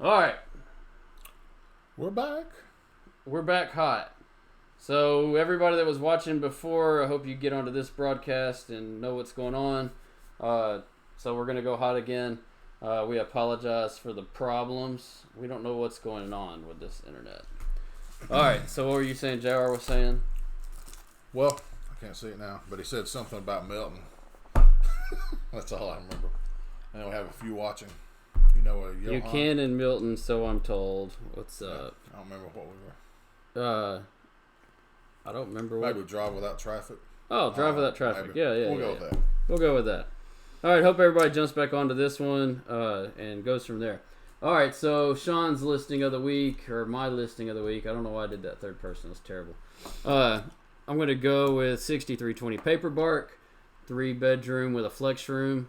All right, We're back. we're back hot. So everybody that was watching before, I hope you get onto this broadcast and know what's going on. So we're gonna go hot again. We apologize for the problems. We don't know what's going on with this internet. All right. So what were you saying? JR was saying. Well, I can't see it now, but he said something about Milton. That's all I remember. And we have a few watching. You know, Johan? Buchanan and Milton. So I'm told. What's up? I don't remember what we were. I don't remember what. Maybe Drive Without Traffic. Oh, Drive Without Traffic. Maybe. Yeah. We'll go with that. We'll go with that. All right, hope everybody jumps back onto this one and goes from there. All right, so Sean's listing of the week, or my listing of the week. I don't know why I did that third person. It's terrible. I'm going to go with 6320 Paper Bark, 3-bedroom with a flex room,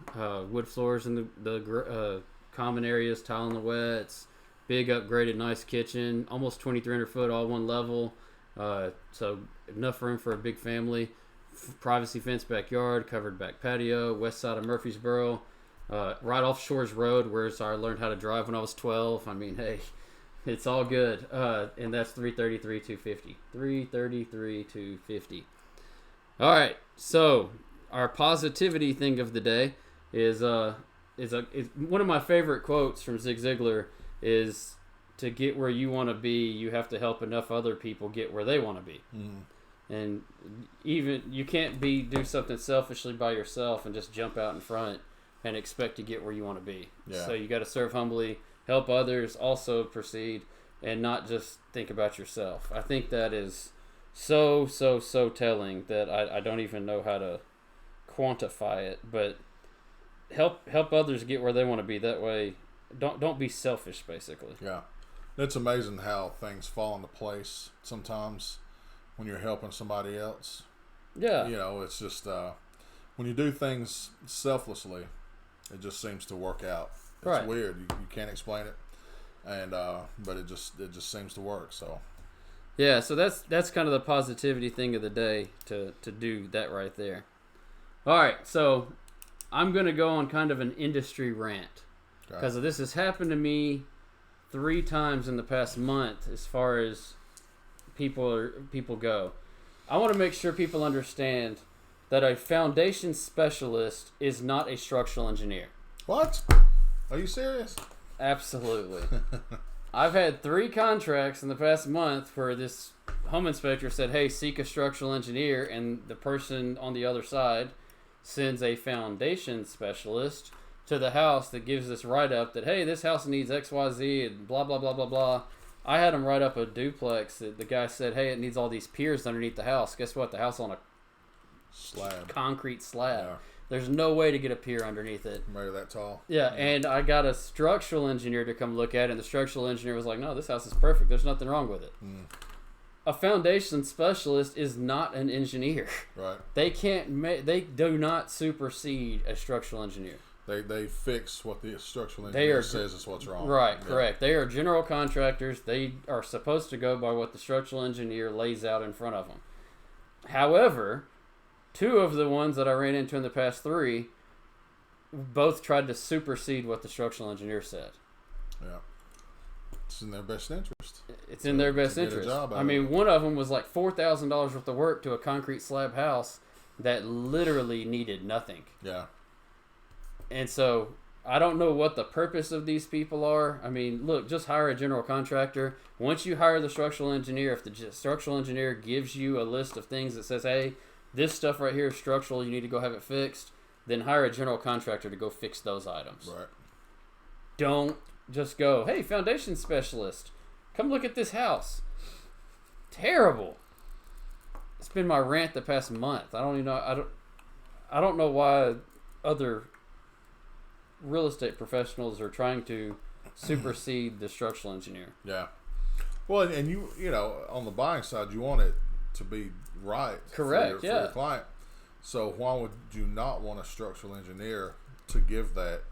wood floors in the common areas, tile in the wets, big upgraded, nice kitchen, almost 2,300 foot, all one level. So enough room for a big family. Privacy fence backyard, covered back patio, west side of Murfreesboro, right off Shores Road, where I learned how to drive when I was 12. I mean, hey, it's all good. And that's 333,250. 333,250. All right, so our positivity thing of the day is one of my favorite quotes from Zig Ziglar is, to get where you want to be, you have to help enough other people get where they want to be. Mm. And even you can't do something selfishly by yourself and just jump out in front and expect to get where you want to be. Yeah. So you got to serve humbly, help others, also proceed, and not just think about yourself. I think that is so telling that I don't even know how to quantify it. But help others get where they want to be. That way, don't be selfish. Basically. Yeah, it's amazing how things fall into place sometimes when you're helping somebody else. Yeah. You know, it's just when you do things selflessly, it just seems to work out. It's Right. weird. You can't explain it, and but it just seems to work. So Yeah, so that's kind of the positivity thing of the day to do that right there. All right, so I'm going to go on kind of an industry rant because this has happened to me 3 times in the past month as far as people go. I want to make sure people understand that a foundation specialist is not a structural engineer. What? Are you serious? Absolutely. I've had 3 contracts in the past month where this home inspector said, hey, seek a structural engineer, and the person on the other side sends a foundation specialist to the house that gives this write-up that, hey, this house needs XYZ and blah, blah, blah, blah, blah. I had him write up a duplex that the guy said, hey, it needs all these piers underneath the house. Guess what? The house on a Slab. concrete slab. Yeah. There's no way to get a pier underneath it. Maybe that tall. Yeah, and I got a structural engineer to come look at it, and the structural engineer was like, no, this house is perfect. There's nothing wrong with it. Mm. A foundation specialist is not an engineer. Right. They they do not supersede a structural engineer. They fix what the structural They engineer are says is what's wrong. Right, Yeah. correct. They are general contractors. They are supposed to go by what the structural engineer lays out in front of them. However, 2 of the ones that I ran into in the past 3 both tried to supersede what the structural engineer said. Yeah. It's in their best interest. It's in their best to get a interest. job out I of mean, it. one of them was like $4,000 worth of work to a concrete slab house that literally needed nothing. Yeah. And so I don't know what the purpose of these people are. I mean, look, just hire a general contractor. Once you hire the structural engineer, if the structural engineer gives you a list of things that says, hey, this stuff right here is structural, you need to go have it fixed, then hire a general contractor to go fix those items. Right. Don't just go, hey, foundation specialist, come look at this house. Terrible. It's been my rant the past month. I don't know why other real estate professionals are trying to supersede the structural engineer. Yeah. Well, and you know, on the buying side, you want it to be right. Correct, for yeah. your client. So why would you not want a structural engineer to give that?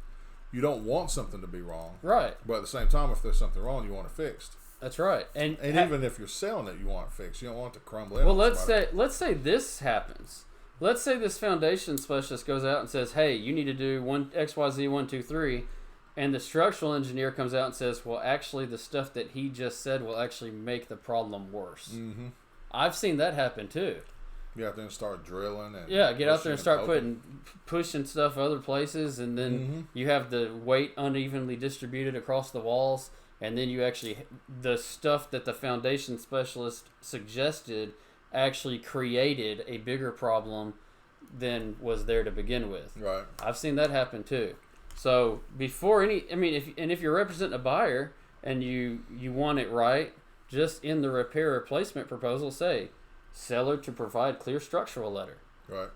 You don't want something to be wrong. Right. But at the same time, if there's something wrong, you want it fixed. That's right. And even if you're selling it, you want it fixed. You don't want it to crumble in. well, on let's say this happens. Let's say this foundation specialist goes out and says, "Hey, you need to do XYZ 1 2 3." And the structural engineer comes out and says, well, actually, the stuff that he just said will actually make the problem worse. Mm-hmm. I've seen that happen, too. Get out there and start drilling. And get out there and start pushing stuff other places, and then you have the weight unevenly distributed across the walls, and then you actually, the stuff that the foundation specialist suggested actually created a bigger problem than was there to begin with. Right. I've seen that happen, too. So before if you're representing a buyer and you want it right, just in the repair replacement proposal say, seller to provide clear structural letter. Right.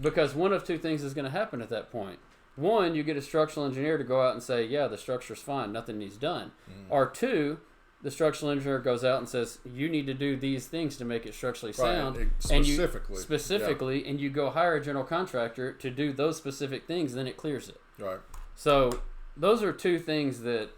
Because one of two things is going to happen at that point. One, you get a structural engineer to go out and say, yeah, the structure's fine, nothing needs done. Or two, the structural engineer goes out and says, you need to do these things to make it structurally sound. Specifically. And you go hire a general contractor to do those specific things, then it clears it. Right. So those are two things that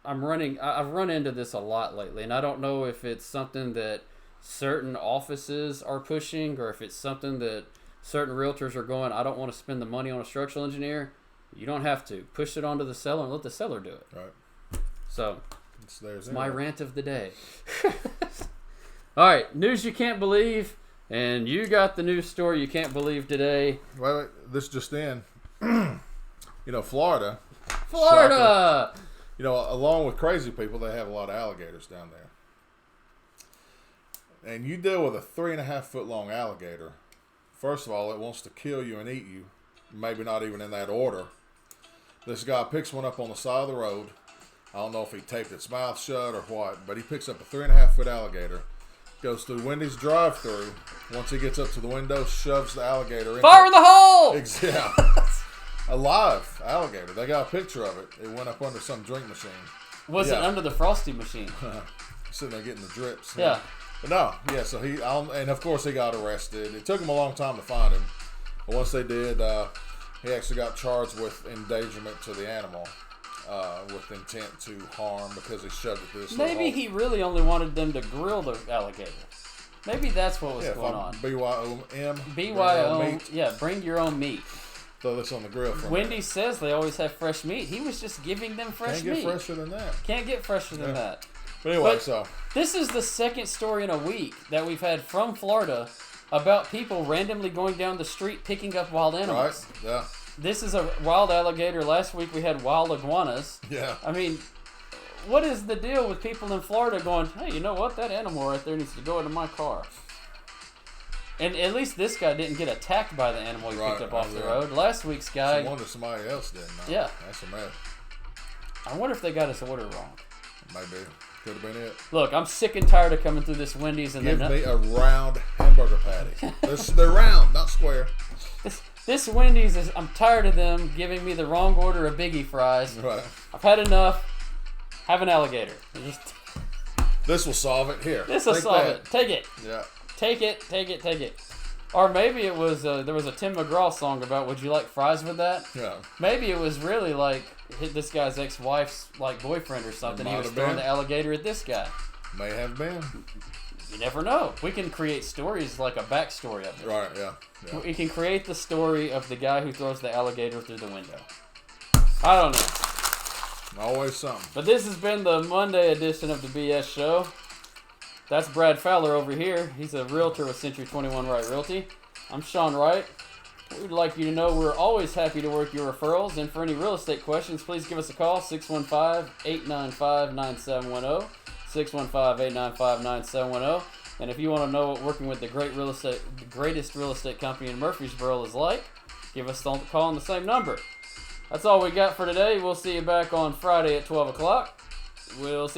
I've run into this a lot lately, and I don't know if it's something that certain offices are pushing or if it's something that certain realtors are going, I don't want to spend the money on a structural engineer. You don't have to. Push it onto the seller and let the seller do it. Right. So it's my rant of the day. All right, news you can't believe, and you got the news story you can't believe today. Well, this just in. Florida. Florida! Shocker. Along with crazy people, they have a lot of alligators down there. And you deal with a 3.5 foot long alligator. First of all, it wants to kill you and eat you. Maybe not even in that order. This guy picks one up on the side of the road. I don't know if he taped its mouth shut or what, but he picks up a 3.5 foot alligator, goes through Wendy's drive-thru. Once he gets up to the window, shoves the alligator in. Fire in the hole! Yeah. A live alligator. They got a picture of it. It went up under some drink machine. Was it under the Frosty machine? Sitting there getting the drips. Yeah. But no, yeah, so and of course he got arrested. It took him a long time to find him. But once they did, he actually got charged with endangerment to the animal, with intent to harm because he shoved it through this. Maybe he really only wanted them to grill the alligator. Maybe that's what was going on. BYOM. BYOM. Yeah, bring your own meat. Throw this on the grill for Wendy says they always have fresh meat. He was just giving them fresh meat. Can't get fresher than that. Can't get fresher than that. But anyway, this is the second story in a week that we've had from Florida about people randomly going down the street picking up wild animals. Right, yeah. This is a wild alligator. Last week we had wild iguanas. Yeah. I mean, what is the deal with people in Florida going, hey, you know what? That animal right there needs to go into my car. And at least this guy didn't get attacked by the animal he picked up off the road. Last week's guy... I wonder if somebody else did. No. Yeah. That's a mess. I wonder if they got his order wrong. Maybe. Could have been it. Look, I'm sick and tired of coming through this Wendy's and give me a round hamburger patty. They're round, not square. This Wendy's is. I'm tired of them giving me the wrong order of Biggie fries. Right. I've had enough. Have an alligator. This will solve it. Here. This will solve it. Take it. Yeah. Take it. Or maybe it was there was a Tim McGraw song about would you like fries with that? Yeah. Maybe it was really like this guy's ex-wife's boyfriend or something. He was throwing the alligator at this guy. May have been. You never know. We can create stories like a backstory of it. Right, yeah. We can create the story of the guy who throws the alligator through the window. I don't know. Always something. But this has been the Monday edition of the BS Show. That's Brad Fowler over here. He's a realtor with Century 21 Wright Realty. I'm Sean Wright. We'd like you to know we're always happy to work your referrals. And for any real estate questions, please give us a call, 615-895-9710. 615-895-9710. And if you want to know what working with the greatest real estate company in Murfreesboro is like, give us a call on the same number. That's all we got for today. We'll see you back on Friday at 12 o'clock. We'll see